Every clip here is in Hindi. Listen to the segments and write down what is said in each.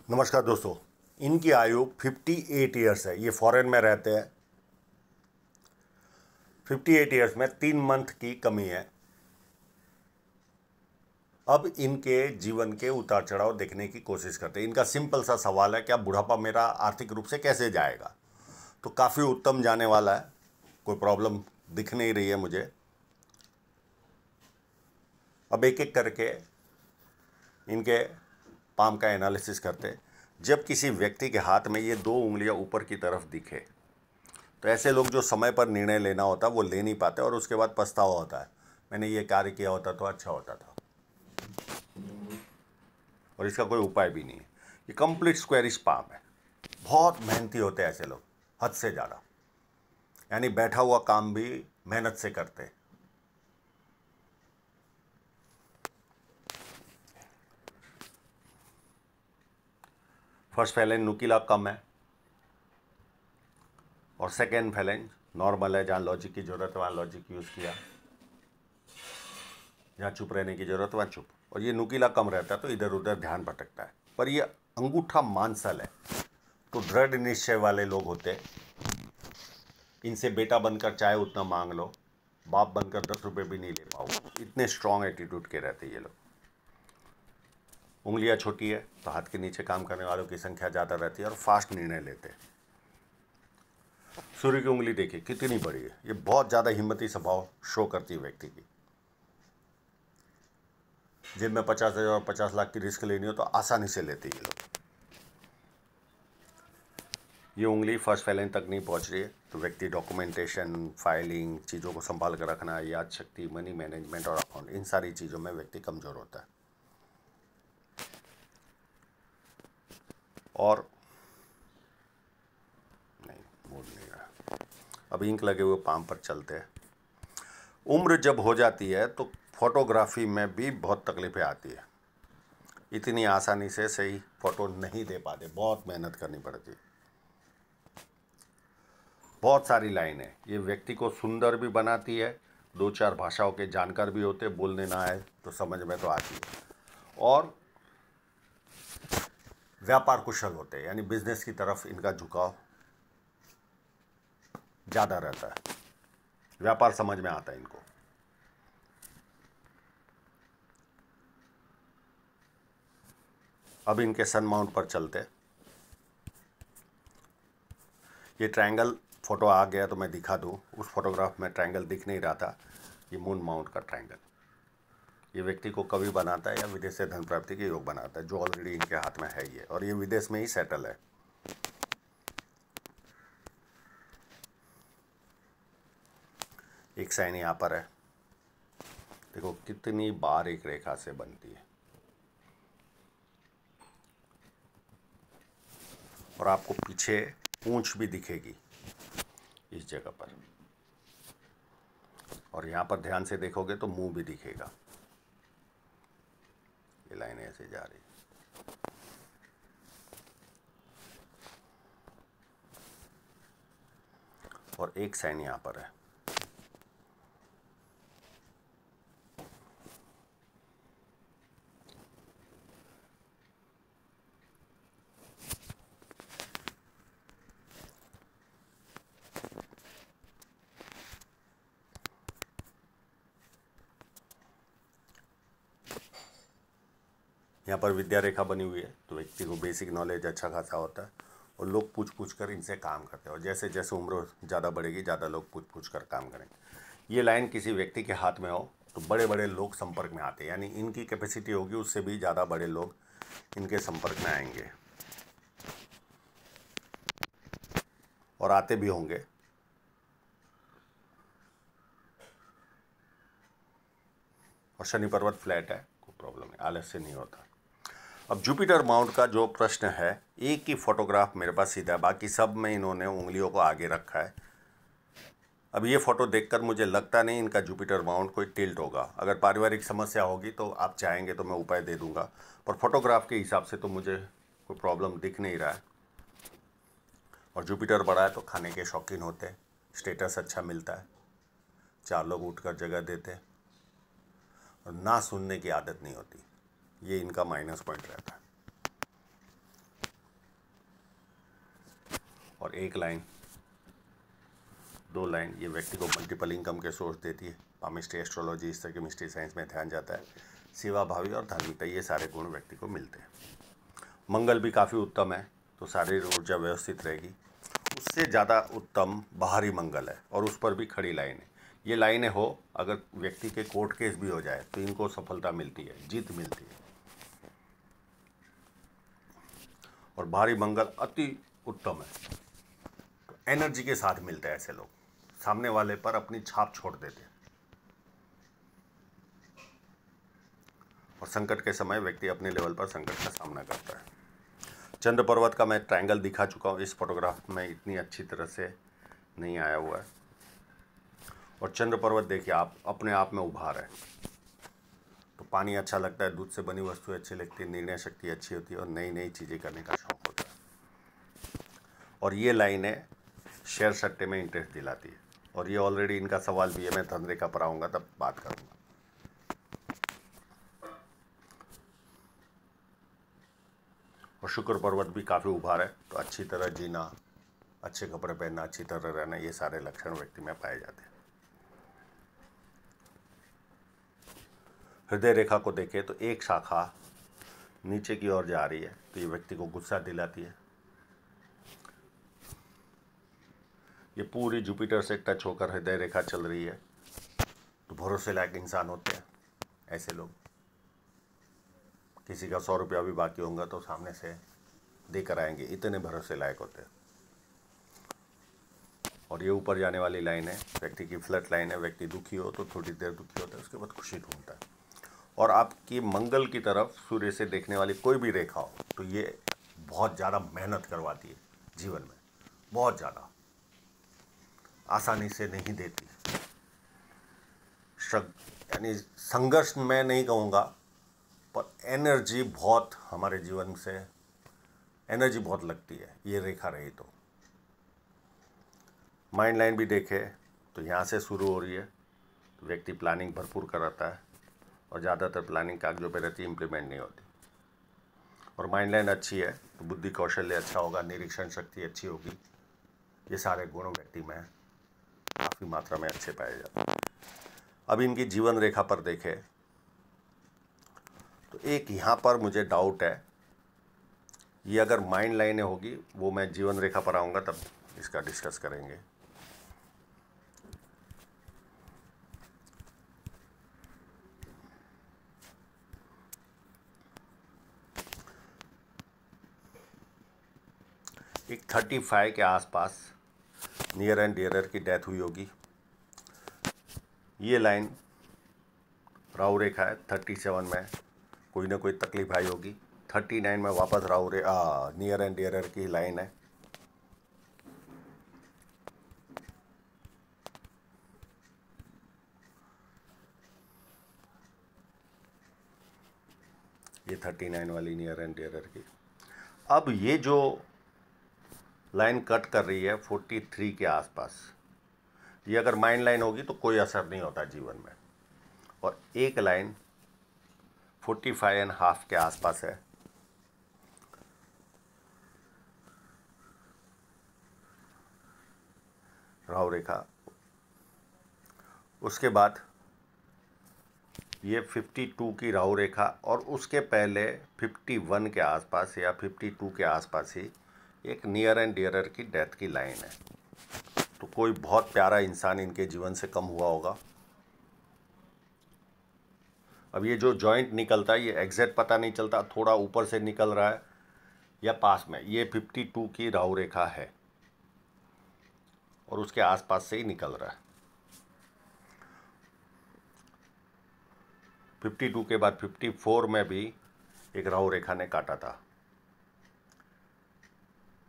नमस्कार दोस्तों। इनकी आयु 58 ईयर्स है। ये फॉरेन में रहते हैं। 58 ईयर्स में 3 मंथ की कमी है। अब इनके जीवन के उतार चढ़ाव देखने की कोशिश करते हैं। इनका सिंपल सा सवाल है, क्या बुढ़ापा मेरा आर्थिक रूप से कैसे जाएगा? तो काफ़ी उत्तम जाने वाला है, कोई प्रॉब्लम दिख नहीं रही है मुझे। अब एक एक करके इनके पाम का एनालिसिस करते हैं। जब किसी व्यक्ति के हाथ में ये 2 उंगलियां ऊपर की तरफ दिखे तो ऐसे लोग जो समय पर निर्णय लेना होता है वो ले नहीं पाते और उसके बाद पछतावा होता है, मैंने ये कार्य किया होता तो अच्छा होता था। और इसका कोई उपाय भी नहीं है। ये कंप्लीट स्क्वेरिश पाम है। बहुत मेहनती होते हैं ऐसे लोग, हद से ज़्यादा। यानी बैठा हुआ काम भी मेहनत से करते हैं। फर्स्ट फैलेंज नुकीला कम है और सेकेंड फैलेंज नॉर्मल है। जहाँ लॉजिक की ज़रूरत है वहाँ लॉजिक यूज़ किया, जहाँ चुप रहने की ज़रूरत है वहाँ चुप। और ये नुकीला कम रहता है तो इधर उधर ध्यान भटकता है। पर ये अंगूठा मांसल है तो दृढ़ निश्चय वाले लोग होते हैं। इनसे बेटा बनकर चाहे उतना मांग लो, बाप बनकर 10 रुपये भी नहीं ले पाओ, इतने स्ट्रांग एटीट्यूड के रहते ये लोग। उंगलियां छोटी है तो हाथ के नीचे काम करने वालों की संख्या ज़्यादा रहती है और फास्ट निर्णय लेते हैं। सूर्य की उंगली देखिए कितनी बड़ी है। ये बहुत ज़्यादा हिम्मती स्वभाव शो करती है व्यक्ति की। जिनमें 50,000 और 50 लाख की रिस्क लेनी हो तो आसानी से लेते ये लोग। ये उंगली फर्स्ट फैलेंज तक नहीं पहुंच रही है तो व्यक्ति डॉक्यूमेंटेशन, फाइलिंग, चीज़ों को संभाल कर रखना, याद शक्ति, मनी मैनेजमेंट और अकाउंट, इन सारी चीज़ों में व्यक्ति कमज़ोर होता है। और नहीं, मूड नहीं रहा। अब इंक लगे हुए पाम पर चलते हैं। उम्र जब हो जाती है तो फोटोग्राफी में भी बहुत तकलीफें आती है। इतनी आसानी से सही फोटो नहीं दे पाते, बहुत मेहनत करनी पड़ती है। बहुत सारी लाइन है। ये व्यक्ति को सुंदर भी बनाती है, 2-4 भाषाओं के जानकार भी होते, बोलने ना आए तो समझ में तो आती है। और व्यापार कुशल होते हैं, यानी बिजनेस की तरफ इनका झुकाव ज़्यादा रहता है। व्यापार समझ में आता है इनको। अब इनके सन माउंट पर चलते हैं। ये ट्रायंगल फोटो आ गया तो मैं दिखा दूँ। उस फोटोग्राफ में ट्रायंगल दिख नहीं रहा था। ये मून माउंट का ट्रायंगल ये व्यक्ति को कवि बनाता है या विदेश से धन प्राप्ति के योग बनाता है, जो ऑलरेडी इनके हाथ में है ये, और ये विदेश में ही सेटल है। एक साइन यहाँ पर है, देखो कितनी बार एक रेखा से बनती है। और आपको पीछे पूंछ भी दिखेगी इस जगह पर, और यहाँ पर ध्यान से देखोगे तो मुंह भी दिखेगा। ये लाइन ऐसे जा रही है। और एक साइन यहाँ पर है। यहाँ पर विद्या रेखा बनी हुई है तो व्यक्ति को बेसिक नॉलेज अच्छा खासा होता है और लोग पूछ पूछ कर इनसे काम करते हैं। और जैसे जैसे उम्र ज़्यादा बढ़ेगी ज़्यादा लोग पूछ पूछ कर काम करेंगे। ये लाइन किसी व्यक्ति के हाथ में हो तो बड़े बड़े लोग संपर्क में आते हैं, यानी इनकी कैपेसिटी होगी उससे भी ज़्यादा बड़े लोग इनके संपर्क में आएंगे और आते भी होंगे। और शनि पर्वत फ्लैट है, कोई प्रॉब्लम नहीं, आलस्य नहीं होता। अब जुपिटर माउंट का जो प्रश्न है, एक ही फोटोग्राफ मेरे पास सीधा है, बाकी सब में इन्होंने उंगलियों को आगे रखा है। अब ये फोटो देखकर मुझे लगता नहीं इनका जुपिटर माउंट कोई टिल्ट होगा। अगर पारिवारिक समस्या होगी तो आप चाहेंगे तो मैं उपाय दे दूंगा, पर फोटोग्राफ के हिसाब से तो मुझे कोई प्रॉब्लम दिख नहीं रहा है। और जुपिटर बड़ा है तो खाने के शौकीन होते हैं, स्टेटस अच्छा मिलता है, 4 लोग उठकर जगह देते हैं और ना सुनने की आदत नहीं होती। ये इनका माइनस पॉइंट रहता है। और एक लाइन, 2 लाइन ये व्यक्ति को मल्टीपल इनकम के सोर्स देती है। पामिस्ट्री, एस्ट्रोलॉजी, इस तरह केमिस्ट्री, साइंस में ध्यान जाता है। सेवा भावी और धार्मिकता, ये सारे गुण व्यक्ति को मिलते हैं। मंगल भी काफ़ी उत्तम है, तो शारीरिक ऊर्जा व्यवस्थित रहेगी। उससे ज़्यादा उत्तम बाहरी मंगल है और उस पर भी खड़ी लाइन है। ये लाइनें हो अगर व्यक्ति के कोर्ट केस भी हो जाए तो इनको सफलता मिलती है, जीत मिलती है। और बाहरी मंगल अति उत्तम है, तो एनर्जी के साथ मिलते हैं ऐसे लोग, सामने वाले पर अपनी छाप छोड़ देते हैं। और संकट के समय व्यक्ति अपने लेवल पर संकट का सामना करता है। चंद्र पर्वत का मैं ट्रायंगल दिखा चुका हूँ, इस फोटोग्राफ में इतनी अच्छी तरह से नहीं आया हुआ है। और चंद्र पर्वत देखिए आप अपने आप में उभार है, तो पानी अच्छा लगता है, दूध से बनी वस्तुएं अच्छी लगती है, निर्णय शक्ति अच्छी होती है और नई नई चीज़ें करने का शौक होता है। और ये लाइनें शेयर सट्टे में इंटरेस्ट दिलाती है। और ये ऑलरेडी इनका सवाल भी है, मैं धनरेखा पर आऊँगा तब बात करूँगा। और शुक्र पर्वत भी काफ़ी उभार है, तो अच्छी तरह जीना, अच्छे कपड़े पहनना, अच्छी तरह रहना, ये सारे लक्षण व्यक्ति में पाए जाते हैं। हृदय रेखा को देखें तो एक शाखा नीचे की ओर जा रही है, तो ये व्यक्ति को गुस्सा दिलाती है। ये पूरी जुपिटर से टच होकर हृदय रेखा चल रही है, तो भरोसे लायक इंसान होते हैं ऐसे लोग। किसी का 100 रुपया भी बाकी होगा तो सामने से देकर आएंगे, इतने भरोसे लायक होते हैं। और ये ऊपर जाने वाली लाइन है, व्यक्ति की फ्लैट लाइन है। व्यक्ति दुखी हो तो थोड़ी देर दुखी होता है, उसके बाद खुशी ढूंढता है। और आपकी मंगल की तरफ सूर्य से देखने वाली कोई भी रेखा हो तो ये बहुत ज़्यादा मेहनत करवाती है जीवन में, बहुत ज़्यादा, आसानी से नहीं देती। यानी संघर्ष मैं नहीं कहूँगा, पर एनर्जी बहुत, हमारे जीवन से एनर्जी बहुत लगती है ये रेखा रही तो। माइंड लाइन भी देखे तो यहाँ से शुरू हो रही है, तो व्यक्ति प्लानिंग भरपूर कराता है और ज़्यादातर प्लानिंग कागजों पर रहती है, इम्प्लीमेंट नहीं होती। और माइंड लाइन अच्छी है तो बुद्धि कौशल्य अच्छा होगा, निरीक्षण शक्ति अच्छी होगी, ये सारे गुण व्यक्ति में काफ़ी मात्रा में अच्छे पाए जाते हैं। अब इनकी जीवन रेखा पर देखें तो एक यहाँ पर मुझे डाउट है, ये अगर माइंड लाइनें होगी, वो मैं जीवन रेखा पर आऊँगा तब इसका डिस्कस करेंगे। एक 35 के आसपास नियर एंड डियरर की डेथ हुई होगी। ये लाइन राहु रेखा है, 37 में कोई ना कोई तकलीफ आई होगी, 39 में वापस नियर एंड डियरर की लाइन है। ये 39 वाली नियर एंड डियरर की। अब ये जो लाइन कट कर रही है 43 के आसपास, ये अगर माइंड लाइन होगी तो कोई असर नहीं होता जीवन में। और एक लाइन 45.5 के आसपास है, राहु रेखा। उसके बाद ये 52 की राहु रेखा और उसके पहले 51 के आसपास या 52 के आसपास ही एक नियर एंड डियरर की डेथ की लाइन है। तो कोई बहुत प्यारा इंसान इनके जीवन से कम हुआ होगा। अब ये जो जॉइंट निकलता है, ये एग्जैक्ट पता नहीं चलता, थोड़ा ऊपर से निकल रहा है या पास में। ये 52 की राहु रेखा है और उसके आसपास से ही निकल रहा है। 52 के बाद 54 में भी एक राहु रेखा ने काटा था।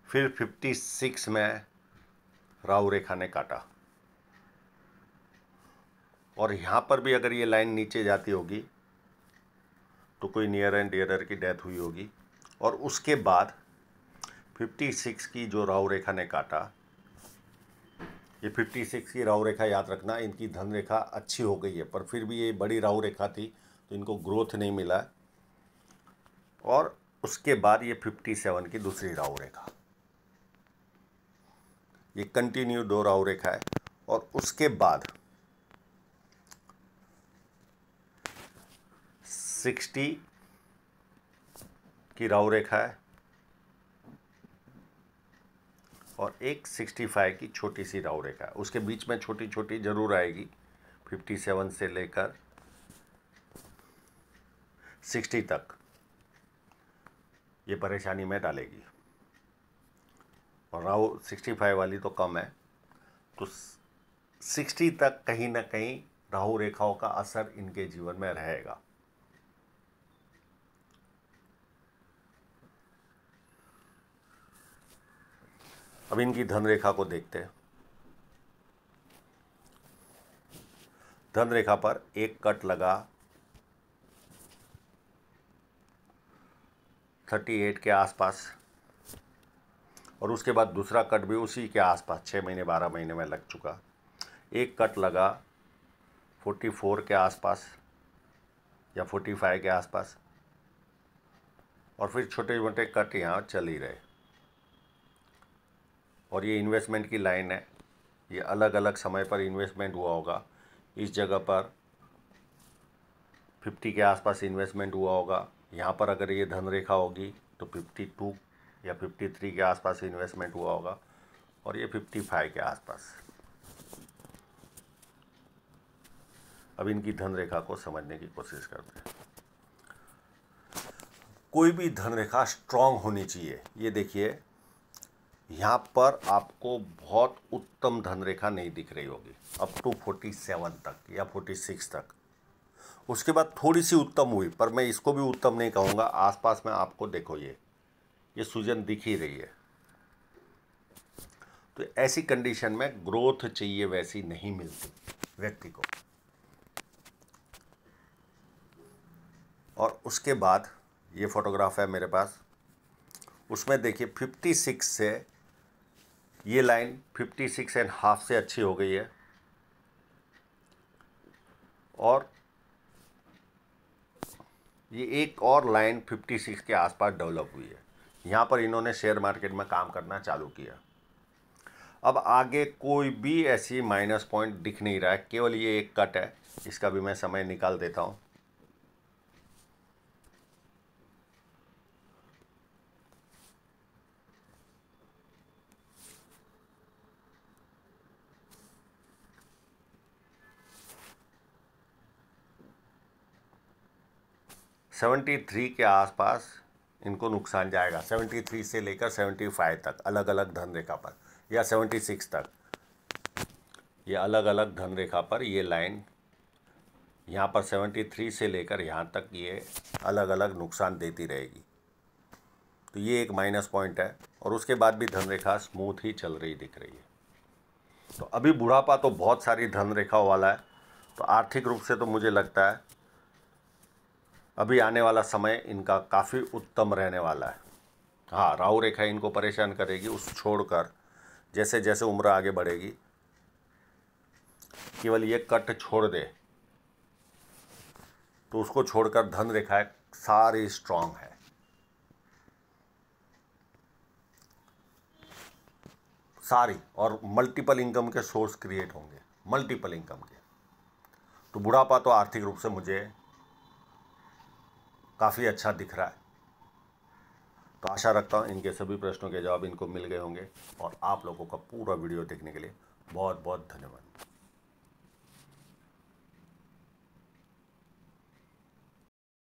फिर 56 में राहु रेखा ने काटा। और यहाँ पर भी अगर ये लाइन नीचे जाती होगी तो कोई नियर एंड डियरर की डेथ हुई होगी। और उसके बाद 56 की जो राहु रेखा ने काटा, ये 56 की राहु रेखा याद रखना, इनकी धन रेखा अच्छी हो गई है, पर फिर भी ये बड़ी राहु रेखा थी तो इनको ग्रोथ नहीं मिला। और उसके बाद ये 57 की दूसरी राहु रेखा, ये कंटिन्यू 2 राहु रेखा है और उसके बाद 60 की राहु रेखा है और एक 65 की छोटी सी राहु रेखा है। उसके बीच में छोटी छोटी जरूर आएगी, 57 से लेकर 60 तक ये परेशानी में डालेगी। और राहु 65 वाली तो कम है, तो 60 तक कहीं ना कहीं राहु रेखाओं का असर इनके जीवन में रहेगा। अब इनकी धन रेखा को देखते हैं। धन रेखा पर एक कट लगा 38 के आसपास और उसके बाद दूसरा कट भी उसी के आसपास 6 महीने 12 महीने में लग चुका। एक कट लगा 44 के आसपास या 45 के आसपास और फिर छोटे मोटे कट यहाँ चल ही रहे। और ये इन्वेस्टमेंट की लाइन है, ये अलग अलग समय पर इन्वेस्टमेंट हुआ होगा। इस जगह पर 50 के आसपास इन्वेस्टमेंट हुआ होगा। यहाँ पर अगर ये धन रेखा होगी तो 52 या 53 के आसपास इन्वेस्टमेंट हुआ होगा और ये 55 के आसपास। अब इनकी धन रेखा को समझने की कोशिश करते हैं। कोई भी धन रेखा स्ट्रांग होनी चाहिए। ये देखिए, यहाँ पर आपको बहुत उत्तम धन रेखा नहीं दिख रही होगी अप टू 47 तक या 46 तक। उसके बाद थोड़ी सी उत्तम हुई, पर मैं इसको भी उत्तम नहीं कहूँगा। आसपास में आपको देखो ये सूजन दिख ही रही है। तो ऐसी कंडीशन में ग्रोथ चाहिए वैसी नहीं मिलती व्यक्ति को। और उसके बाद ये फोटोग्राफ है मेरे पास, उसमें देखिए 56 से ये लाइन 56.5 से अच्छी हो गई है और ये एक और लाइन 56 के आसपास डेवलप हुई है। यहाँ पर इन्होंने शेयर मार्केट में काम करना चालू किया। अब आगे कोई भी ऐसी माइनस पॉइंट दिख नहीं रहा है, केवल ये एक कट है। इसका भी मैं समय निकाल देता हूँ। सेवेंटी 73 के आसपास इनको नुकसान जाएगा। 73 से लेकर 75 तक अलग अलग धन रेखा पर, या 76 तक ये अलग अलग धन रेखा पर ये लाइन यहाँ पर 73 से लेकर यहाँ तक ये अलग अलग नुकसान देती रहेगी। तो ये एक माइनस पॉइंट है और उसके बाद भी धन रेखा स्मूथ ही चल रही दिख रही है। तो अभी बुढ़ापा तो बहुत सारी धन रेखाओं वाला है, तो आर्थिक रूप से तो मुझे लगता है अभी आने वाला समय इनका काफ़ी उत्तम रहने वाला है। हाँ, राहु रेखा इनको परेशान करेगी, उस छोड़कर जैसे जैसे उम्र आगे बढ़ेगी केवल ये कट छोड़ दे तो उसको छोड़कर धन रेखाएं सारी स्ट्रांग है। सारी, और मल्टीपल इनकम के सोर्स क्रिएट होंगे, मल्टीपल इनकम के। तो बुढ़ापा तो आर्थिक रूप से मुझे काफ़ी अच्छा दिख रहा है। तो आशा रखता हूँ इनके सभी प्रश्नों के जवाब इनको मिल गए होंगे। और आप लोगों का पूरा वीडियो देखने के लिए बहुत बहुत धन्यवाद।